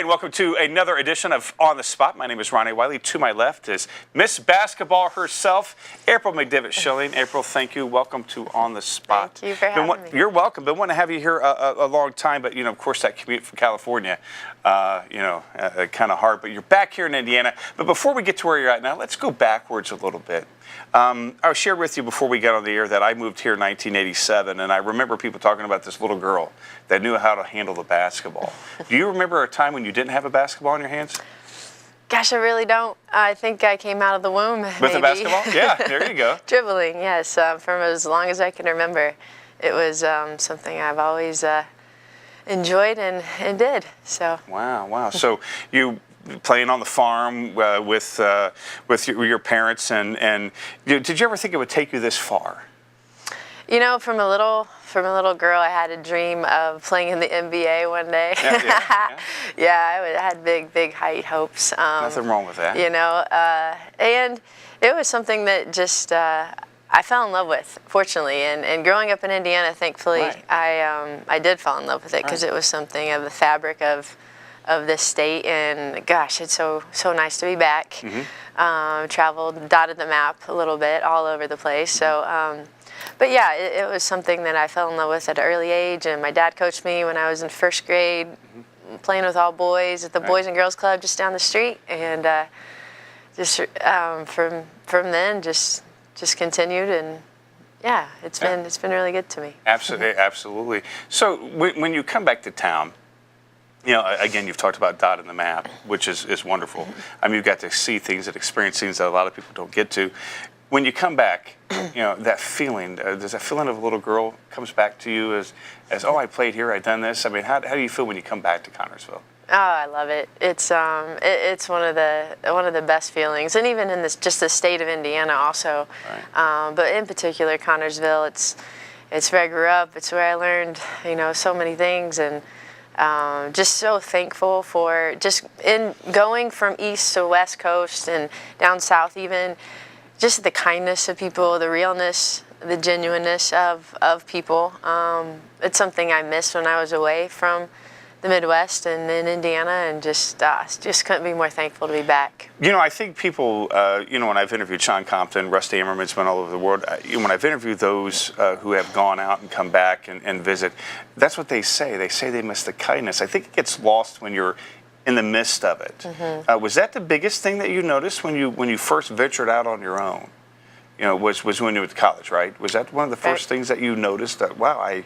Hi, and welcome to another edition of On the Spot. My name is Ronnie Wiley. To my left is Miss Basketball herself, April McDivitt Schilling. April, thank you. Welcome to On the Spot. Thank you for having me. You're welcome. Been wanting to have you here a long time, but of course, that commute from California, kind of hard. But you're back here in Indiana. But before we get to where you're at now, let's go backwards a little bit. I shared with you before we got on the air that I moved here in 1987, and I remember people talking about this little girl that knew how to handle the basketball. Do you remember a time when you didn't have a basketball in your hands? Gosh, I really don't. I think I came out of the womb, With a basketball? Yeah, there you go. Dribbling, yes, from as long as I can remember. It was something I've always enjoyed and did. So. Wow. So you playing on the farm with your parents, and did you ever think it would take you this far? You know, from a little girl, I had a dream of playing in the NBA one day. Yeah, I had big height hopes. Nothing wrong with that. And it was something that just I fell in love with, fortunately. And growing up in Indiana, thankfully, Right. I did fall in love with it because it was something of the fabric of this state. And gosh, it's so nice to be back. Mm-hmm. Traveled, dotted the map a little bit, all over the place. Mm-hmm. So. But yeah, it was something that I fell in love with at an early age, and my dad coached me when I was in first grade, playing with all boys at the Boys and Girls Club just down the street, and from then just continued, and yeah, it's been really good to me. Absolutely. So when you come back to town, again, you've talked about dotting the map, which is wonderful. I mean, you've got to see things and experience things that a lot of people don't get to. When you come back, that feeling, does that feeling of a little girl comes back to you as oh, I played here, I've done this? I mean, how do you feel when you come back to Connersville? Oh, I love it. It's one of the best feelings, and even in just the state of Indiana also. Right. But in particular, Connersville, it's where I grew up. It's where I learned, so many things, and just so thankful for just in going from east to west coast and down south even. Just the kindness of people, the realness, the genuineness of people. It's something I missed when I was away from the Midwest and in Indiana, and just couldn't be more thankful to be back. I think people, when I've interviewed Sean Compton, Rusty Ammerman's been all over the world, when I've interviewed those who have gone out and come back and visit, that's what they say. They say they miss the kindness. I think it gets lost when you're in the midst of it. Mm-hmm. Was that the biggest thing that you noticed when you first ventured out on your own? Was when you were at college, right? Was that one of the first things that you noticed that, wow, I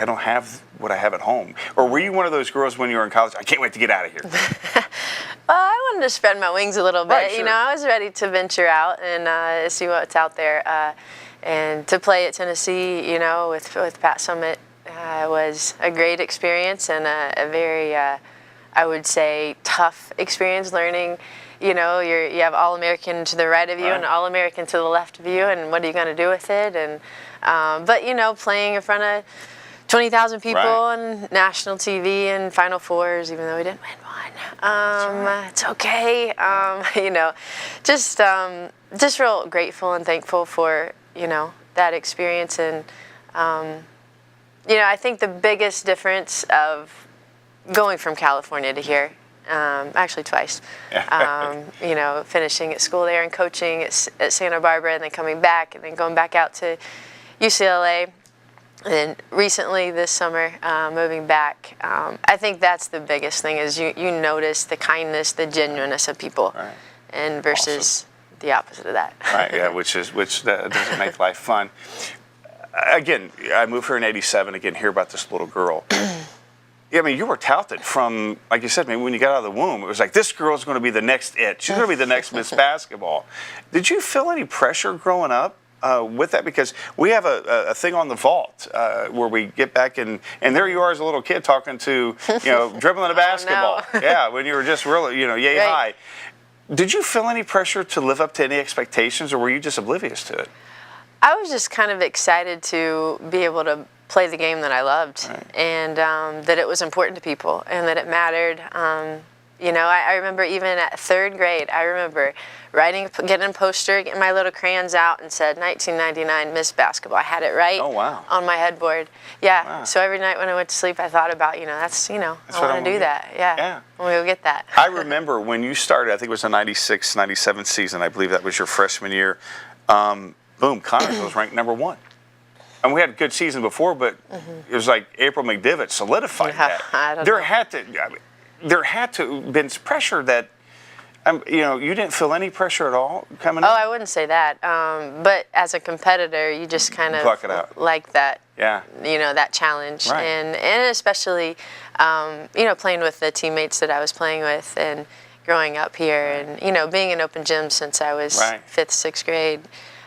don't have what I have at home? Or were you one of those girls when you were in college, I can't wait to get out of here? Well, I wanted to spread my wings a little bit. Right, sure. I was ready to venture out and see what's out there. And to play at Tennessee, with Pat Summitt was a great experience and a very I would say tough experience learning. You have All-American to the right of you and All-American to the left of you, and what are you going to do with it? And but playing in front of 20,000 people on national TV and Final Fours, even though we didn't win one, it's okay. Just real grateful and thankful for that experience, and I think the biggest difference of going from California to here, actually twice, finishing at school there and coaching at Santa Barbara, and then coming back and then going back out to UCLA, and then recently this summer moving back. I think that's the biggest thing is you notice the kindness, the genuineness of people, and versus the opposite of that. Right, yeah, which doesn't make life fun. Again, I moved here in '87. Again, hear about this little girl. Yeah, I mean, you were touted from, like you said, when you got out of the womb, it was like, this girl's going to be the next it. She's going to be the next Miss Basketball. Did you feel any pressure growing up with that? Because we have a thing on the vault where we get back, and there you are as a little kid talking to, dribbling a basketball. Oh, no. Yeah, when you were just really, yay high. Did you feel any pressure to live up to any expectations, or were you just oblivious to it? I was just kind of excited to be able to play the game that I loved, and that it was important to people, and that it mattered. I remember even at 3rd grade, I remember getting a poster, getting my little crayons out and said 1999 Miss Basketball. I had it right on my headboard. Yeah. Wow. So every night when I went to sleep, I thought about, that's I want to do that. Yeah. I'm going to go get that. I remember when you started, I think it was the 96, 97 season. I believe that was your freshman year. Boom, Connersville was ranked number 1. And we had a good season before, but it was like April McDivitt solidified that. I don't know. There had to have been pressure that, you didn't feel any pressure at all coming in? Oh, I wouldn't say that. But as a competitor, you just kind of pluck it out. Like that. Yeah. That challenge. Right. And especially, playing with the teammates that I was playing with and growing up here and, being in open gym since I was 5th, 6th grade.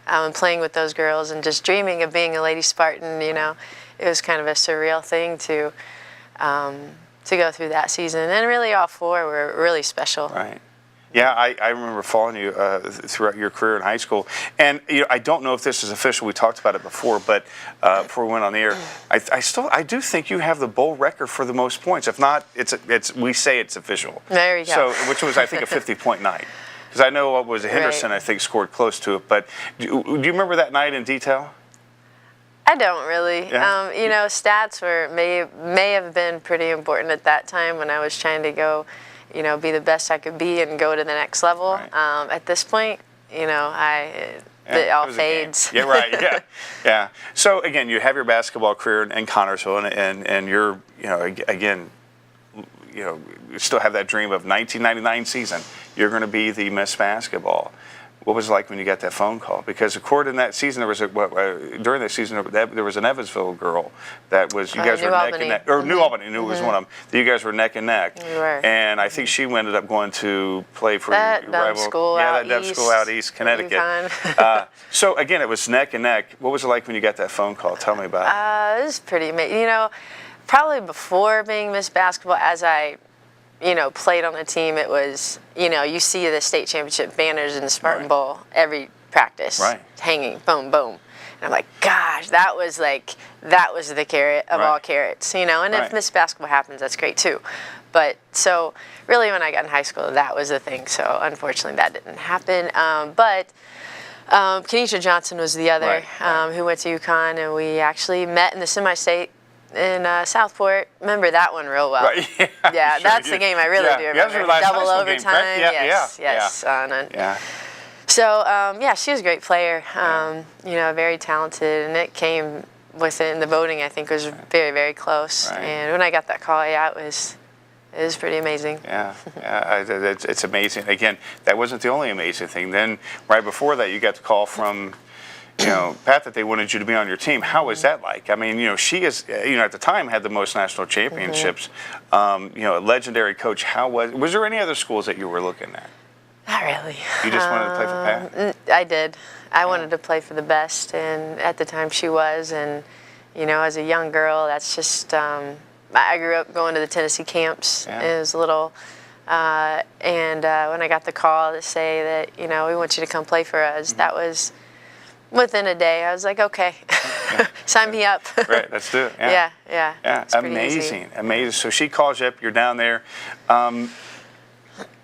And playing with those girls and just dreaming of being a Lady Spartan, it was kind of a surreal thing to go through that season. And really all 4 were really special. Right. Yeah, I remember following you throughout your career in high school. And I don't know if this is official. We talked about it before, but before we went on the air, I do think you have the bowl record for the most points. If not, we say it's official. There you go. So, which was, I think, a 50-point night. Because I know what was Henderson, I think, scored close to it. But do you remember that night in detail? I don't really. Yeah. Stats may have been pretty important at that time when I was trying to go, be the best I could be and go to the next level. Right. At this point, it all fades. Yeah, right. Yeah. So again, you have your basketball career in Connersville, and you're, again, you still have that dream of 1999 season. You're going to be the Miss Basketball. What was it like when you got that phone call? Because according to that season, there was during that season there was an Evansville girl that was you guys were neck and neck, or New Albany. Knew it was one of them. That you guys were neck and neck. We were. And I think she ended up going to play for that your dumb rival. school that dumb school out east, Connecticut. So again, it was neck and neck. What was it like when you got that phone call? Tell me about it. It was pretty amazing. Probably before being Miss Basketball, as I played on the team, it was, you see the state championship banners in the Spartan Bowl every practice, hanging, boom, boom. And I'm like, gosh, that was the carrot of all carrots, and if Miss Basketball happens, that's great too. But so really when I got in high school, that was the thing. So unfortunately that didn't happen. But Kenesha Johnson was the other who went to UConn, and we actually met in the semi-state in Southport. Remember that one real well. Right. Yeah, that's the game I really do remember. Double overtime. Yes. So she was a great player. Very talented, and it came within the voting. I think was very, very close. Right. And when I got that call, it was pretty amazing. Yeah. It's amazing. Again, that wasn't the only amazing thing. Then right before that, you got the call from Pat, that they wanted you to be on your team. How was that like? I mean, she is, at the time had the most national championships. A legendary coach. Was there any other schools that you were looking at? Not really. You just wanted to play for Pat? I did. I wanted to play for the best, and at the time she was, and as a young girl, that's just. I grew up going to the Tennessee camps. Yeah. It was little. And when I got the call to say that, we want you to come play for us, that was. Within a day, I was like, okay, sign me up. Right, let's do it. Yeah. Amazing. So she calls you up, you're down there.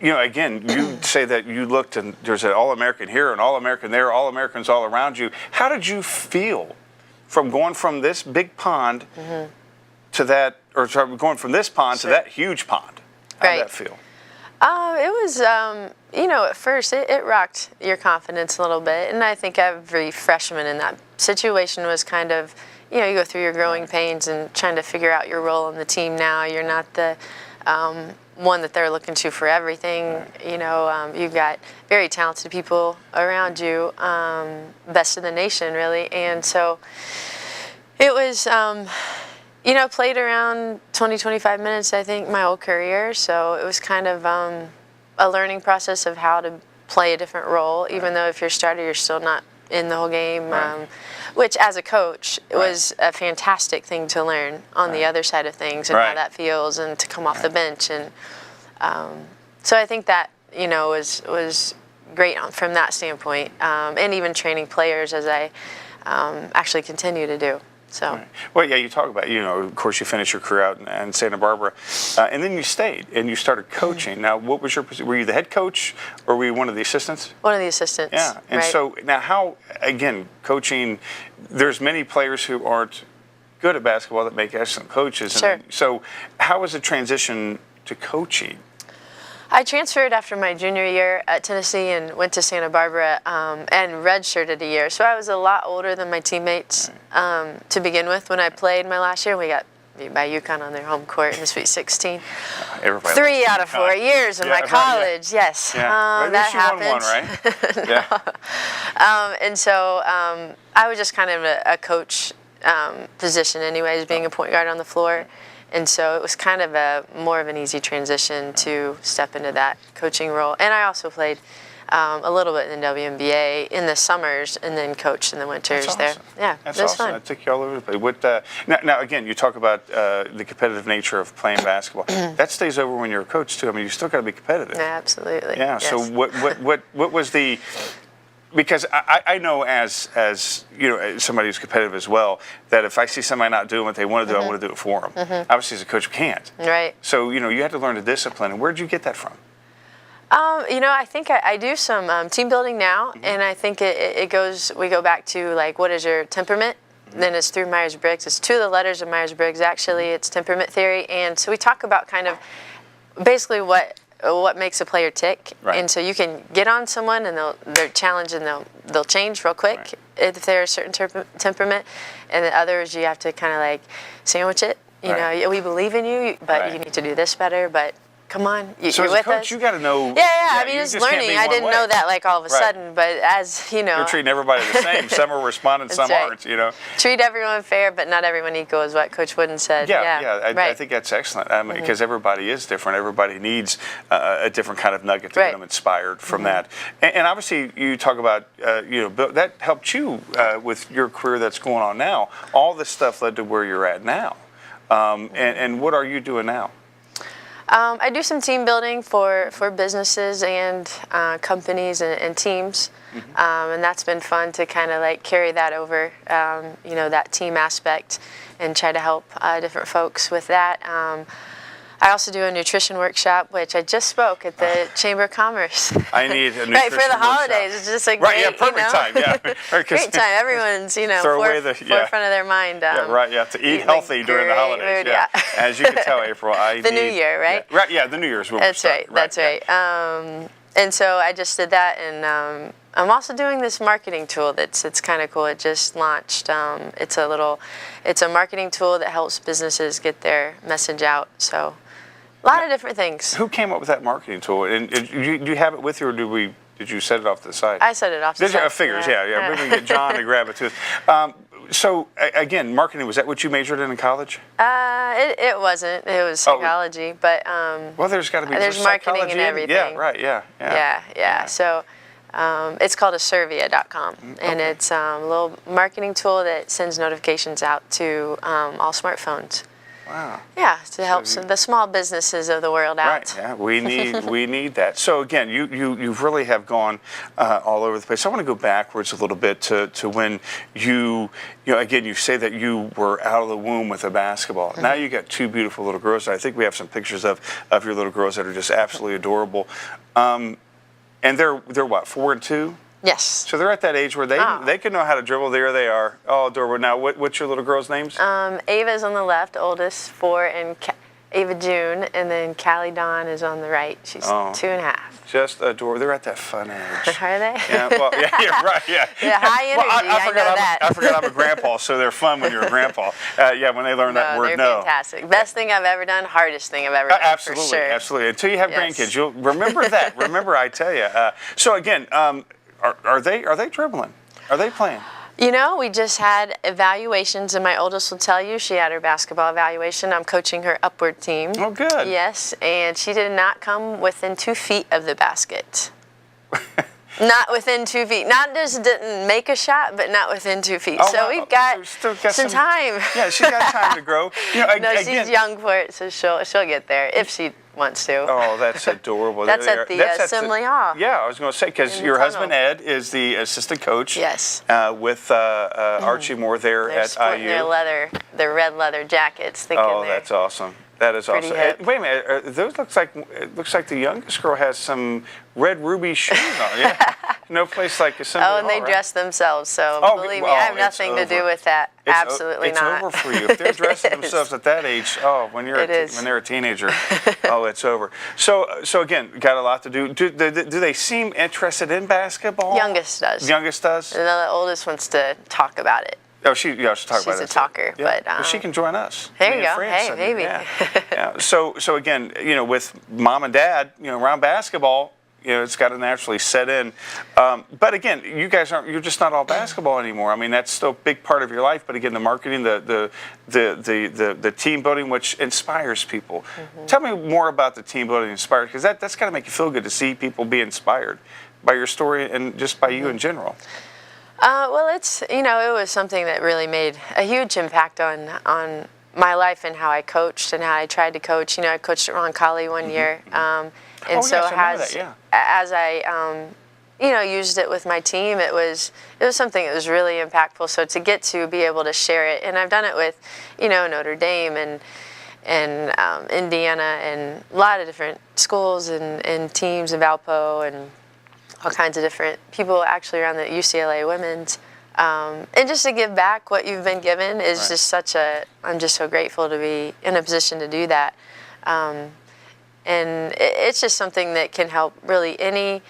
Again, you say that you looked and there's an All-American here, an All-American there, All-Americans all around you. How did you feel from going from this big pond to that, or going from this pond to that huge pond? How did that feel? It was, at first it rocked your confidence a little bit. And I think every freshman in that situation was kind of, you go through your growing pains and trying to figure out your role on the team now. You're not the one that they're looking to for everything. You've got very talented people around you, best in the nation, really. And so it was... played around 20, 25 minutes, I think, my whole career. So it was kind of a learning process of how to play a different role, even though if you're a starter, you're still not in the whole game, which as a coach, it was a fantastic thing to learn on the other side of things and how that feels and to come off the bench. And so I think that, was great from that standpoint, and even training players as I actually continue to do. So. Right. Well, yeah, you talk about, of course, you finished your career out in Santa Barbara, and then you stayed and you started coaching. Now, what was your position? Were you the head coach or were you one of the assistants? One of the assistants. Yeah. And right. so now how, again, coaching, there's many players who aren't good at basketball that make excellent coaches. Sure. And so how was the transition to coaching? I transferred after my junior year at Tennessee and went to Santa Barbara and redshirted a year. So I was a lot older than my teammates to begin with when I played my last year. We got beat by UConn on their home court in the Sweet 16. Everybody 3 out of 4 years of my college, right, yes. Yeah. That happened. Won one, right? Yeah. And so I was just kind of a coach position anyways, being a point guard on the floor. And so it was kind of more of an easy transition to step into that coaching role. And I also played a little bit in the WNBA in the summers and then coached in the winters. That's there. awesome. Yeah, That's it was awesome. fun. I took you all over the place. Now, again, you talk about the competitive nature of playing basketball. That stays over when you're a coach, too. I mean, you still got to be competitive. Yeah, absolutely. Yeah, yes. so what was the... Because I know as somebody who's competitive as well, that if I see somebody not doing what they want to do, I want to do it for them. Obviously, as a coach, we can't. Right. So, you had to learn the discipline. And where'd you get that from? I think I do some team building now, and I think we go back to, like, what is your temperament? Then it's through Myers-Briggs. It's 2 of the letters of Myers-Briggs, actually. It's temperament theory. And so we talk about kind of basically what makes a player tick. Right. And so you can get on someone and they're challenged and they'll change real quick if they're a certain temperament. And the others, you have to kind of like sandwich it. You know, we believe in you, but you need to do this better. But come on, you're so as with a coach, us. you got to know. Yeah. I mean, it's learning. I didn't know that like all of a sudden, but as you know, you're treating everybody the same. Some are responding, some aren't. Treat everyone fair, but not everyone equal, is what Coach Wooden said. I think that's excellent. Because everybody is different. Everybody needs a different kind of nugget to get them inspired from that. And obviously, you talk about that helped you with your career that's going on now. All this stuff led to where you're at now. And what are you doing now? I do some team building for businesses and companies and teams, and that's been fun to kind of like carry that over, that team aspect, and try to help different folks with that. I also do a nutrition workshop, which I just spoke at the Chamber of Commerce. I need a nutrition right, for the workshop. holidays. It's just a great, perfect time. Yeah, great time. Everyone's forefront of their mind. To eat healthy during the holidays. Food, As you can tell, April, the New Year, right? The New Year's. That's right. That's right. And so I just did that, and I'm also doing this marketing tool it's kind of cool. It just launched. It's a marketing tool that helps businesses get their message out. So a lot of different things. Who came up with that marketing tool? And do you have it with you, or did you set it off to the side? I set it off to the side. Figures, yeah. Maybe we can get John to grab it too. So again, marketing, was that what you majored in college? It wasn't. It was psychology, but well, there's got to be there's marketing and everything. Yeah, right. Yeah. So it's called Acervia.com, and it's a little marketing tool that sends notifications out to all smartphones. Wow. Yeah, to help the small businesses of the world out. Right. Yeah, we need that. So again, you really have gone all over the place. I want to go backwards a little bit to when you again, you say that you were out of the womb with a basketball. Now you got 2 beautiful little girls. I think we have some pictures of your little girls that are just absolutely adorable. And they're what, 4 and 2? Yes. So they're at that age where they can know how to dribble. There they are. Oh, adorable. Now, what's your little girls' names? Ava's on the left, oldest, 4, and Ava June, and then Callie Dawn is on the right. She's 2.5. Just adorable. They're at that fun age. Are they? Yeah, well, yeah, right, yeah. Yeah, high energy, I know that. I forgot I'm a grandpa, so they're fun when you're a grandpa. When they learn that word, they're fantastic. Best thing I've ever done, hardest thing I've ever done, absolutely, for sure. Absolutely. Until you have grandkids, you'll remember that. Remember, I tell you. So again, are they dribbling? Are they playing? We just had evaluations, and my oldest will tell you she had her basketball evaluation. I'm coaching her upward team. Oh, good. Yes, and she did not come within 2 feet of the basket. Not within 2 feet. Not just didn't make a shot, but not within 2 feet. Oh, so wow. we've got, some time. Yeah, she's got time to grow. No, she's young for it, so she'll get there if she wants to. Oh, that's adorable. That's at the Assembly Hall. Yeah, I was going to say, because your husband Ed is the assistant coach. Yes. With Archie Moore there They're at sporting IU. their red leather jackets. Oh, that's awesome. That is awesome. hip. Wait a minute. Those it looks like the youngest girl has some red ruby shoes on. Yeah. No place like Assembly Hall. Oh, and they dress themselves. So believe me, I have nothing to do with that. Absolutely not. It's over for you if they're dressing themselves at that age. Oh, when they're a teenager, oh, it's over. So again, got a lot to do. Do they seem interested in basketball? Youngest does. Youngest does. And the oldest wants to talk about it. Oh, she'll talk about it. She's a talker, yeah. but well, she can join us. There you go. Hey, maybe. Yeah. Yeah. So again, with mom and dad, around basketball, it's got to naturally set in. But again, you guys you're just not all basketball anymore. I mean, that's still a big part of your life. But again, the marketing, the team building, which inspires people. Mm-hmm. Tell me more about the team building inspired, because that's got to make you feel good to see people be inspired by your story and just by you in general. Well, it was something that really made a huge impact on my life and how I coached and how I tried to coach. I coached at Ron Colley one year, and as I used it with my team, it was something that was really impactful. So to get to be able to share it, and I've done it with Notre Dame and Indiana and a lot of different schools and teams in Valpo and all kinds of different people actually around the UCLA women's. And just to give back what you've been given is just I'm just so grateful to be in a position to do that. And it's just something that can help really anybody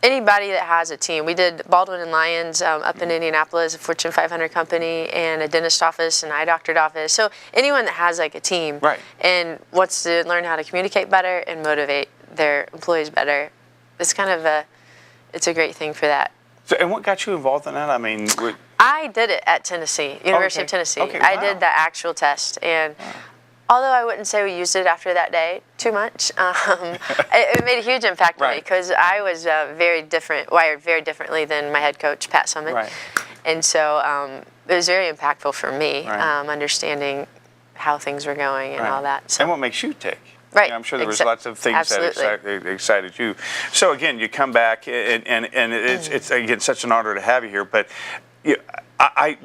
that has a team. We did Baldwin and Lyons up in Indianapolis, a Fortune 500 company, and a dentist office, and eye doctorate office. So anyone that has like a team and wants to learn how to communicate better and motivate their employees better, it's a great thing for that. So, and what got you involved in that? I mean, I did it at Tennessee, University of Tennessee. Okay, I did the actual test, and although I wouldn't say we used it after that day too much, it made a huge impact on me because I was wired very differently than my head coach, Pat Summitt. Right. And so it was very impactful for me, understanding how things were going and all that. So. And what makes you tick? Right. I'm sure there was lots of things that excited you. So again, you come back, and it's again such an honor to have you here. But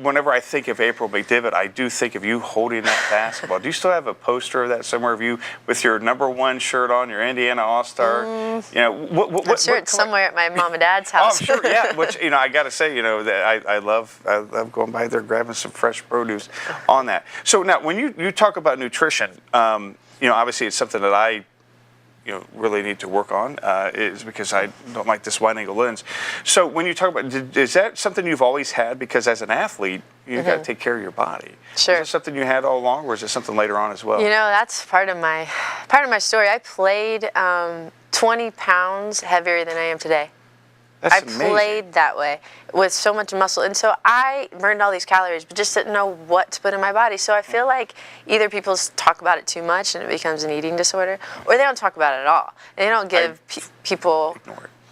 whenever I think of April McDivitt, I do think of you holding that basketball. Do you still have a poster of that somewhere of you with your #1 shirt on, your Indiana All-Star? I'm sure it's somewhere at my mom and dad's house. Oh, I'm sure. Yeah. Which I got to say, that I love going by there grabbing some fresh produce on that. So now, when you talk about nutrition. Obviously it's something that I, really need to work on, is because I don't like this wide angle lens. So when you talk about, is that something you've always had? Because as an athlete, you've got to take care of your body. Sure. Is it something you had all along, or is it something later on as well? That's part of my story. I played 20 pounds heavier than I am today. That's amazing. Played that way with so much muscle. And so I burned all these calories, but just didn't know what to put in my body. So I feel like either people talk about it too much and it becomes an eating disorder, or they don't talk about it at all. They don't give people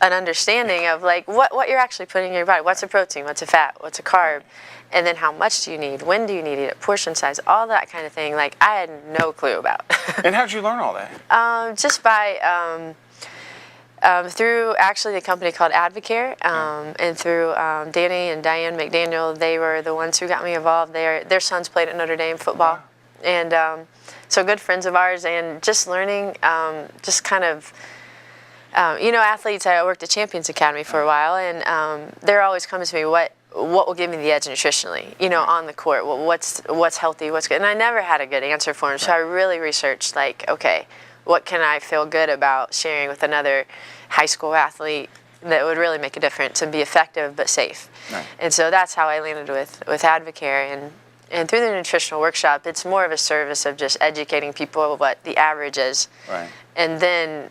an understanding of like what you're actually putting in your body. What's a protein? What's a fat? What's a carb? And then how much do you need? When do you need it? Portion size? All that kind of thing. Like I had no clue about. And how did you learn all that? Just by... through actually the company called Advocare, and through Danny and Diane McDaniel. They were the ones who got me involved. Their sons played at Notre Dame football. Wow. And so good friends of ours, and just learning, just kind of, athletes. I worked at Champions Academy for a while, and they're always coming to me, what will give me the edge nutritionally, on the court? What's healthy, what's good? And I never had a good answer for them, so I really researched, okay, what can I feel good about sharing with another high school athlete that would really make a difference and be effective but safe? Right. And so that's how I landed with Advocare. And through the nutritional workshop, it's more of a service of just educating people what the average is. Right. And then,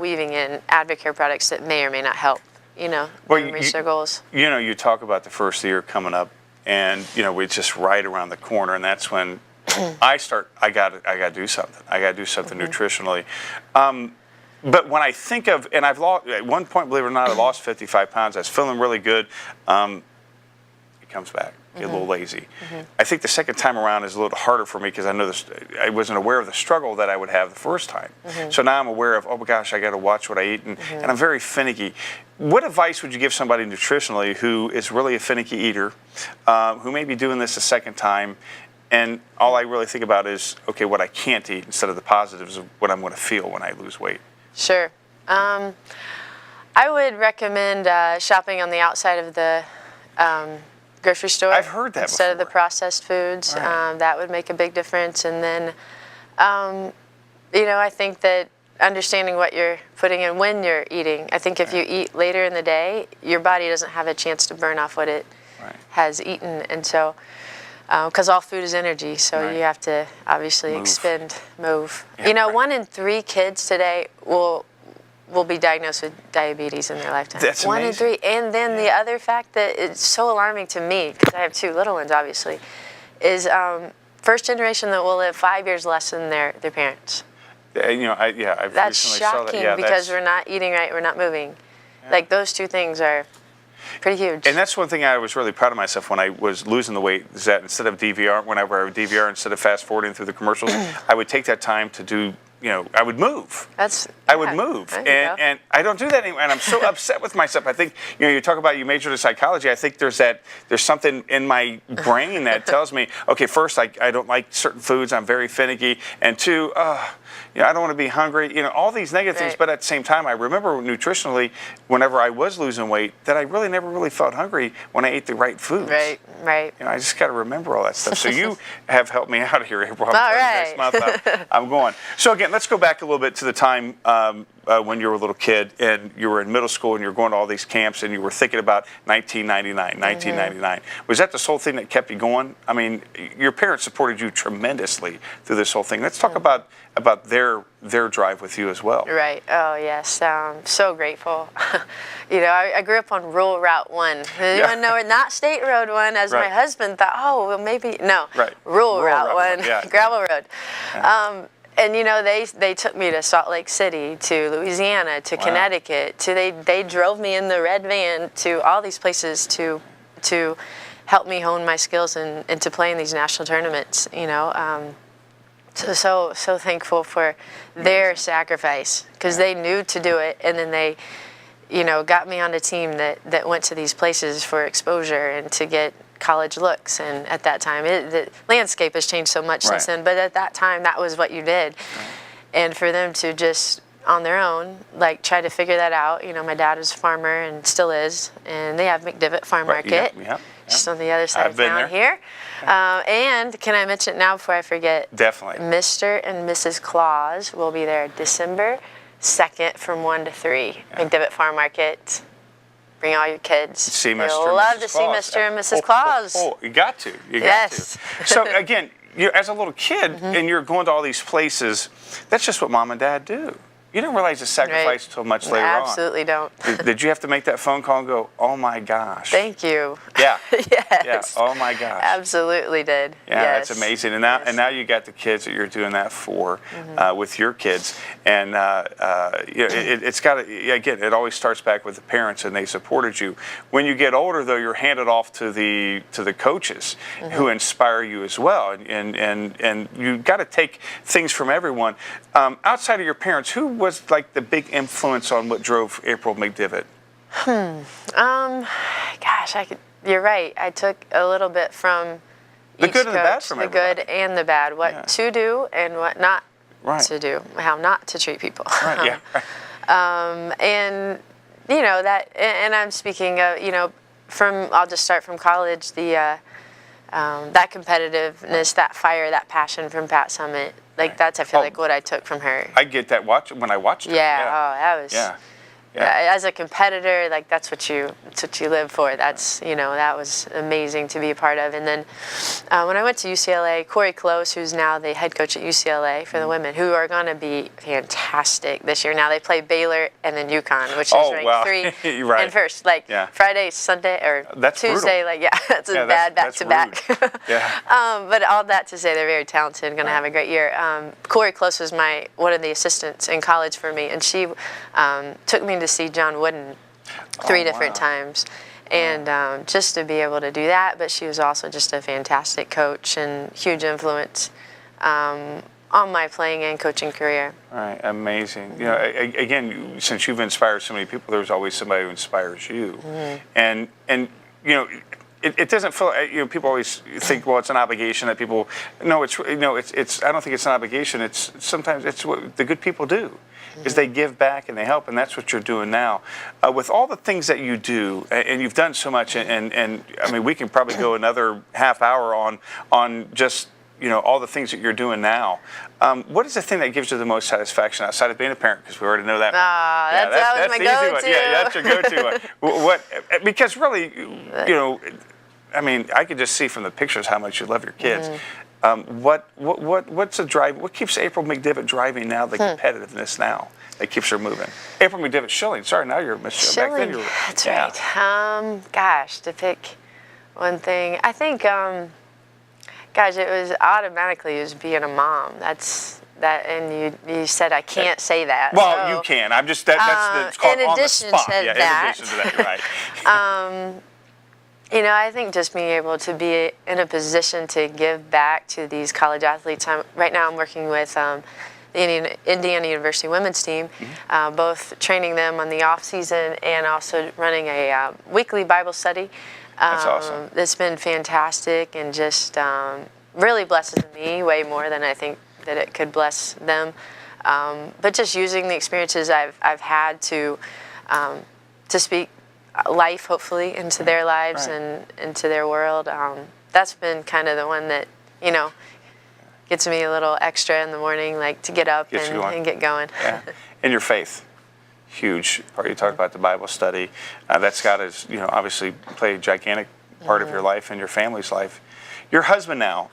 weaving in Advocare products that may or may not help, reach their goals. You talk about the first year coming up, and, it's just right around the corner, and that's when I got to do something. I got to do something nutritionally. But when I think of, and I've lost, at one point, believe it or not, I lost 55 pounds. I was feeling really good. It comes back. get a little lazy. I think the second time around is a little harder for me because I know I wasn't aware of the struggle that I would have the first time. So now I'm aware of, oh my gosh, I got to watch what I eat, and I'm very finicky. What advice would you give somebody nutritionally who is really a finicky eater, who may be doing this a second time, and all I really think about is, okay, what I can't eat instead of the positives of what I'm going to feel when I lose weight? Sure. I would recommend shopping on the outside of the grocery store. I've heard that instead of the before. processed foods. Right. That would make a big difference. And then, I think that understanding what you're putting in when you're eating. I think if you eat later in the day, your body doesn't have a chance to burn off what it has eaten, and so. Because all food is energy, so you have to obviously move. Yeah, 1 in 3 kids today will be diagnosed with diabetes in their lifetime. That's amazing. 1 in 3. And then the other fact that is so alarming to me, because I have 2 little ones, obviously, is first generation that will live 5 years less than their parents. I've That's recently shocking saw that. Yeah, because we're not eating right, we're not moving. Like those 2 things are pretty huge. And that's one thing I was really proud of myself when I was losing the weight, is that instead of DVR, whenever I would DVR, instead of fast forwarding through the commercials, I would take that time to do, I would move. I would move. And I don't do that anymore. And I'm so upset with myself. I think, you talk about you majored in psychology. I think there's something in my brain that tells me, okay, first, I don't like certain foods. I'm very finicky. And 2, I don't want to be hungry, all these negative things. But at the same time, I remember nutritionally, whenever I was losing weight, that I really never really felt hungry when I ate the right foods. Right. I just got to remember all that stuff. So you have helped me out here, April. Next month I'm going. So again, let's go back a little bit to the time when you were a little kid and you were in middle school and you were going to all these camps and you were thinking about 1999. Was that the sole thing that kept you going? I mean, your parents supported you tremendously through this whole thing. Let's talk about their drive with you as well. Right. Oh, yes. So grateful. I grew up on rural Route 1. You want to know, not State Road 1, as my husband thought, well, maybe. No. Rural Route 1, gravel road. Yeah. And they took me to Salt Lake City, to Louisiana, to Connecticut. They drove me in the red van to all these places to help me hone my skills and to play in these national tournaments. So thankful for their sacrifice, because they knew to do it, and then they, got me on a team that went to these places for exposure and to get college looks. And at that time, the landscape has changed so much since then, but at that time, that was what you did. And for them to just on their own, try to figure that out. My dad was a farmer and still is, and they have McDivitt Farm Market, just on the other side of town here. And can I mention it now before I forget? Definitely. Mr. and Mrs. Claus will be there December 2nd from 1 to 3. McDivitt Farm Market. Bring all your kids. See Mr. You'll and love Mrs. to see Claus. Mr. and Mrs. Claus. You got to. Yes. So again, as a little kid, and you're going to all these places, that's just what mom and dad do. You didn't realize the sacrifice until much later on. Absolutely don't. Did you have to make that phone call and go, oh my gosh? Thank you. Yeah. Yes. Yeah. Oh my gosh. Absolutely did. Yeah, that's amazing. And now you got the kids that you're doing that for with your kids, and it's got to, again, it always starts back with the parents, and they supported you. When you get older, though, you're handed off to the coaches who inspire you as well, and you got to take things from everyone outside of your parents. Who was the big influence on what drove April McDivitt? You're right. I took a little bit from the each good and the bad coach, from the everybody. good and the bad. What to do and what not to do. How not to treat people. Right. Yeah. And and I'm speaking of I'll just start from college. That competitiveness, that fire, that passion from Pat Summitt. That's, I feel like, what I took from her. I get that when I watched her. That was. Yeah. As a competitor, that's what you live for. That's that was amazing to be a part of. And then when I went to UCLA, Corey Close, who's now the head coach at UCLA for the women, who are going to be fantastic this year. Now they play Baylor and then UConn, which is ranked 3 and first. Friday, Sunday, or that's Tuesday. Brutal. That's a bad back to back. Yeah. But all that to say, they're very talented, going to have a great year. Corey Close was one of the assistants in college for me, and she took me to see John Wooden 3 different times. And just to be able to do that, but she was also just a fantastic coach and huge influence on my playing and coaching career. All right, amazing. You know, again, since you've inspired so many people, there's always somebody who inspires you, and you know. It doesn't feel, you know, people always think, well, it's an obligation that people, no, it's, you know, it's, I don't think it's an obligation. It's sometimes it's what the good people do, is they give back and they help, and that's what you're doing now. With all the things that you do, and you've done so much, and I mean, we can probably go another half hour on just, you know, all the things that you're doing now. What is the thing that gives you the most satisfaction outside of being a parent? Because we already know that. That was my go-to. Yeah, that's your go-to one. What? Because really, you know, I mean, I could just see from the pictures how much you love your kids. What's the drive? What keeps April McDivitt driving now? The competitiveness now that keeps her moving. April McDivitt Schilling. Sorry, now you're Miss Schilling. Back then you were. That's right. Gosh, to pick one thing, I think. Gosh, it was being a mom. And you said I can't say that. Well, so, you can. I'm just that's called on the spot. In addition to that, you're right. You know, I think just being able to be in a position to give back to these college athletes. Right now I'm working with the Indiana University women's team, both training them on the off season and also running a weekly Bible study. That's awesome. It's been fantastic and just really blesses me way more than I think that it could bless them. But just using the experiences I've had to speak life, hopefully, into their lives and into their world. That's been kind of the one that, you know, gets me a little extra in the morning, like to get up and get going. Yeah. And your faith, huge part. You talk about the Bible study. That's got to, you know, obviously play a gigantic part of your life and your family's life. Your husband now,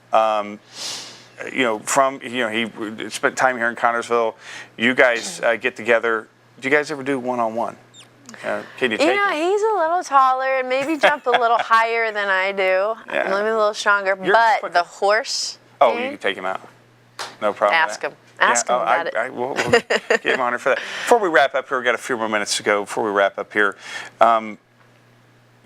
you know, he spent time here in Connersville. You guys get together. Do you guys ever do one-on-one? Can you take him? He's a little taller and maybe jump a little higher than I do. Yeah. Maybe a little stronger. You're but quicker. the horse. Oh, you can take him out. No problem. Ask him. Ask him about it. We'll get him on here for that. Before we wrap up here, we've got a few more minutes to go. Before we wrap up here, you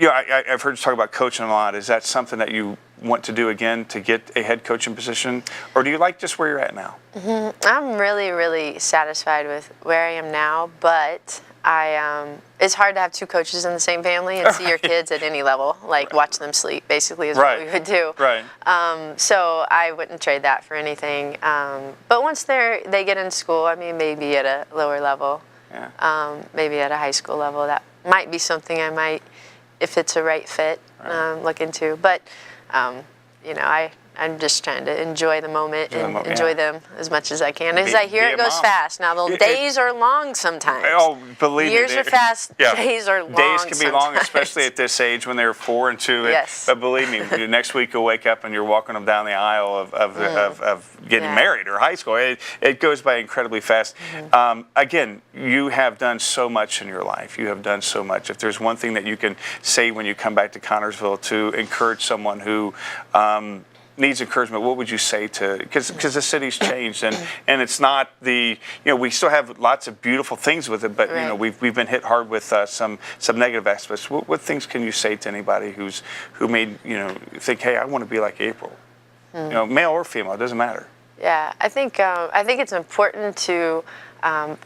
know, I've heard you talk about coaching a lot. Is that something that you want to do again to get a head coaching position, or do you like just where you're at now? I'm really, really satisfied with where I am now, but it's hard to have two coaches in the same family and see your kids at any level, like watch them sleep, basically, is what we would do. Right. So I wouldn't trade that for anything. But once they get in school, I mean, maybe at a lower level, maybe at a high school level, that might be something I might, if it's a right fit, look into. But, you know, I'm just trying to enjoy the moment and enjoy them as much as I can. Because I hear it goes fast. Now, the days are long sometimes. Oh, believe me. Years are fast. Days are long. Days can be long, sometimes. Especially at this age when they're 4 and 2. Yes. But believe me, next week you'll wake up and you're walking them down the aisle of getting married or high school. It goes by incredibly fast. Again, you have done so much in your life. You have done so much. If there's one thing that you can say when you come back to Connersville to encourage someone who needs encouragement, what would you say to, because the city's changed and it's not the, you know, we still have lots of beautiful things with it, but you know, we've been hit hard with some negative aspects. What things can you say to anybody who may, you know, think, hey, I want to be like April, you know, male or female, it doesn't matter. Yeah, I think it's important to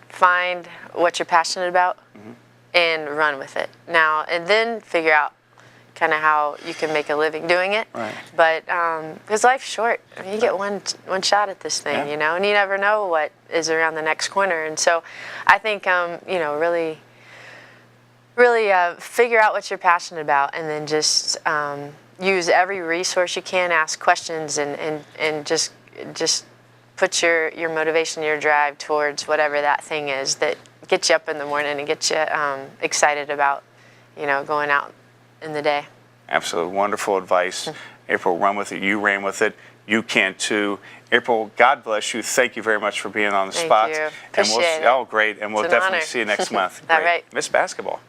find what you're passionate about and run with it now, and then figure out kind of how you can make a living doing it. Right. But because life's short, I mean, you get one shot at this thing, you know, and you never know what is around the next corner. And so, I think you know, really figure out what you're passionate about, and then just use every resource you can, ask questions, and just put your motivation, your drive towards whatever that thing is that gets you up in the morning and gets you excited about, you know, going out in the day. Absolutely wonderful advice. April, run with it. You ran with it. You can too. April, God bless you. Thank you very much for being on the spot. Thank you. Appreciate it. Oh, great. And we'll definitely honor. see you next month. All right. Miss Basketball.